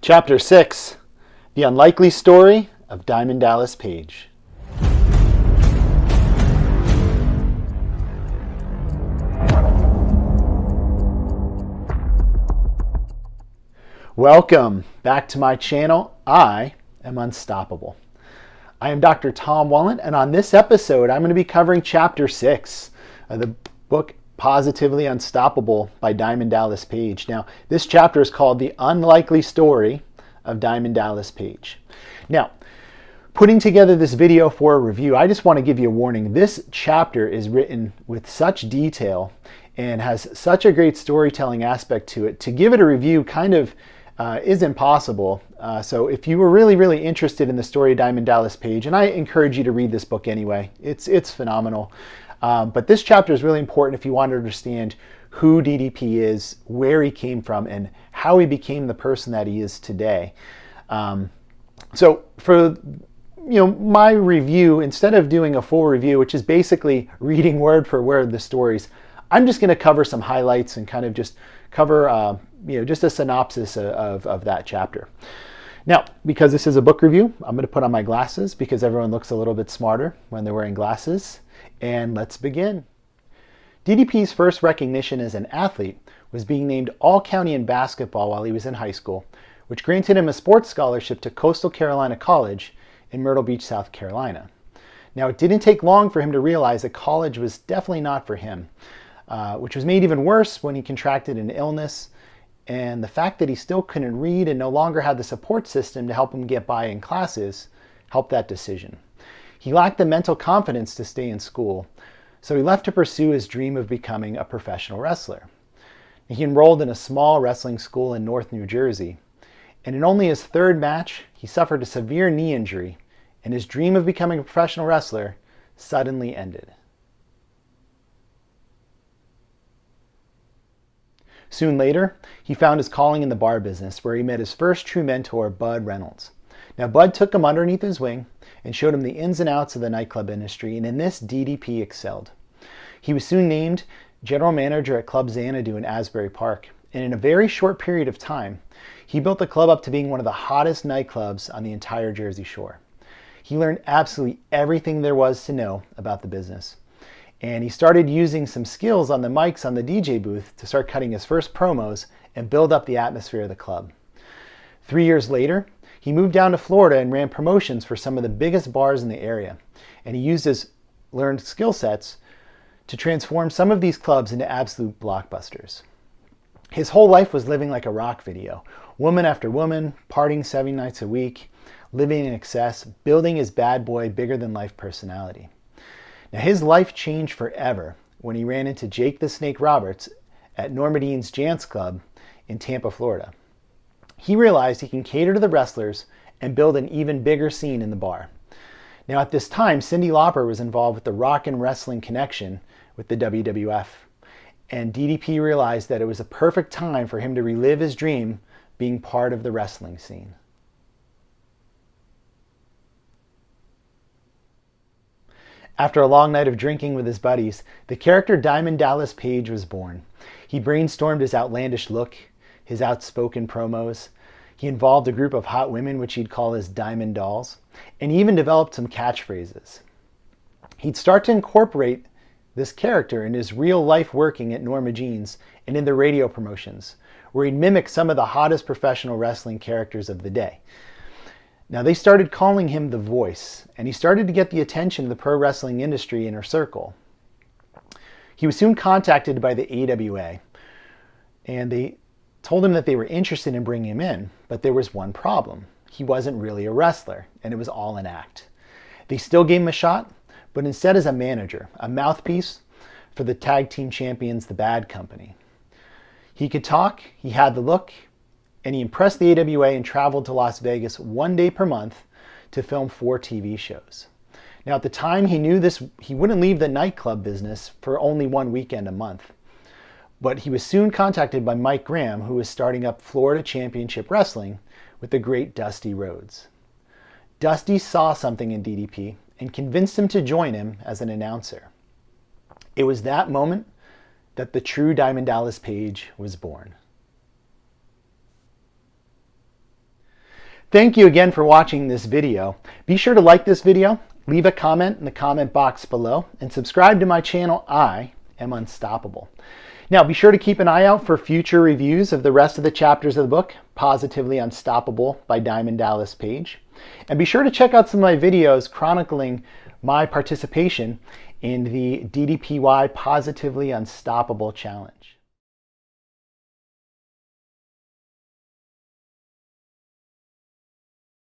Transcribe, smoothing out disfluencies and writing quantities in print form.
Chapter 6, The Unlikely Story of Diamond Dallas Page. Welcome back to my channel. I am Unstoppable. I am Dr. Tom Wallen, and on this episode, I'm going to be covering Chapter 6 of the book Positively Unstoppable by Diamond Dallas Page. Now, this chapter is called The Unlikely Story of Diamond Dallas Page. Now, putting together this video for a review, I just want to give you a warning. This chapter is written with such detail and has such a great storytelling aspect to it. To give it a review kind of is impossible. So if you were really interested in the story of Diamond Dallas Page, and I encourage you to read this book anyway, it's phenomenal. But this chapter is really important if you want to understand who DDP is, where he came from, and how he became the person that he is today. So for my review, instead of doing a full review, which is basically reading word for word the stories, I'm just going to cover some highlights and kind of just cover just a synopsis of that chapter. Now, because this is a book review, I'm going to put on my glasses because everyone looks a little bit smarter when they're wearing glasses. And let's begin. DDP's first recognition as an athlete was being named All-County in basketball while he was in high school, which granted him a sports scholarship to Coastal Carolina College in Myrtle Beach, South Carolina. Now, it didn't take long for him to realize that college was definitely not for him, which was made even worse when he contracted an illness, and the fact that he still couldn't read and no longer had the support system to help him get by in classes helped that decision. He lacked the mental confidence to stay in school, so he left to pursue his dream of becoming a professional wrestler. He enrolled in a small wrestling school in North New Jersey, and in only his third match, he suffered a severe knee injury, and his dream of becoming a professional wrestler suddenly ended. Soon later, he found his calling in the bar business, where he met his first true mentor, Bud Reynolds. Now, Bud took him underneath his wing and showed him the ins and outs of the nightclub industry, and in this, DDP excelled. He was soon named general manager at Club Xanadu in Asbury Park, and in a very short period of time, he built the club up to being one of the hottest nightclubs on the entire Jersey Shore. He learned absolutely everything there was to know about the business, and he started using some skills on the mics on the DJ booth to start cutting his first promos and build up the atmosphere of the club. 3 years later, he moved down to Florida and ran promotions for some of the biggest bars in the area, and he used his learned skill sets to transform some of these clubs into absolute blockbusters. His whole life was living like a rock video, woman after woman, partying 7 nights a week, living in excess, building his bad boy, bigger-than-life personality. Now, his life changed forever when he ran into Jake the Snake Roberts at Norma Dean's Jance Club in Tampa, Florida. He realized he can cater to the wrestlers and build an even bigger scene in the bar. Now, at this time, Cyndi Lauper was involved with the Rock and Wrestling connection with the WWF, and DDP realized that it was a perfect time for him to relive his dream being part of the wrestling scene. After a long night of drinking with his buddies, the character Diamond Dallas Page was born. He brainstormed his outlandish look, his outspoken promos. He involved a group of hot women, which he'd call his Diamond Dolls, and he even developed some catchphrases. He'd start to incorporate this character in his real life working at Norma Jean's and in the radio promotions, where he'd mimic some of the hottest professional wrestling characters of the day. Now, they started calling him the Voice, and he started to get the attention of the pro wrestling industry inner circle. He was soon contacted by the AWA, and they told him that they were interested in bringing him in, but there was one problem. He wasn't really a wrestler, and it was all an act. They still gave him a shot, but instead as a manager, a mouthpiece for the tag team champions, the Bad Company. He could talk, he had the look, and he impressed the AWA and traveled to Las Vegas 1 day per month to film 4 TV shows. Now, at the time, he knew he wouldn't leave the nightclub business for only 1 weekend a month. But he was soon contacted by Mike Graham, who was starting up Florida Championship Wrestling with the great Dusty Rhodes. Dusty saw something in DDP and convinced him to join him as an announcer. It was that moment that the true Diamond Dallas Page was born. Thank you again for watching this video. Be sure to like this video, leave a comment in the comment box below, and subscribe to my channel, I Am Unstoppable. Now, be sure to keep an eye out for future reviews of the rest of the chapters of the book, Positively Unstoppable by Diamond Dallas Page. And be sure to check out some of my videos chronicling my participation in the DDPY Positively Unstoppable Challenge.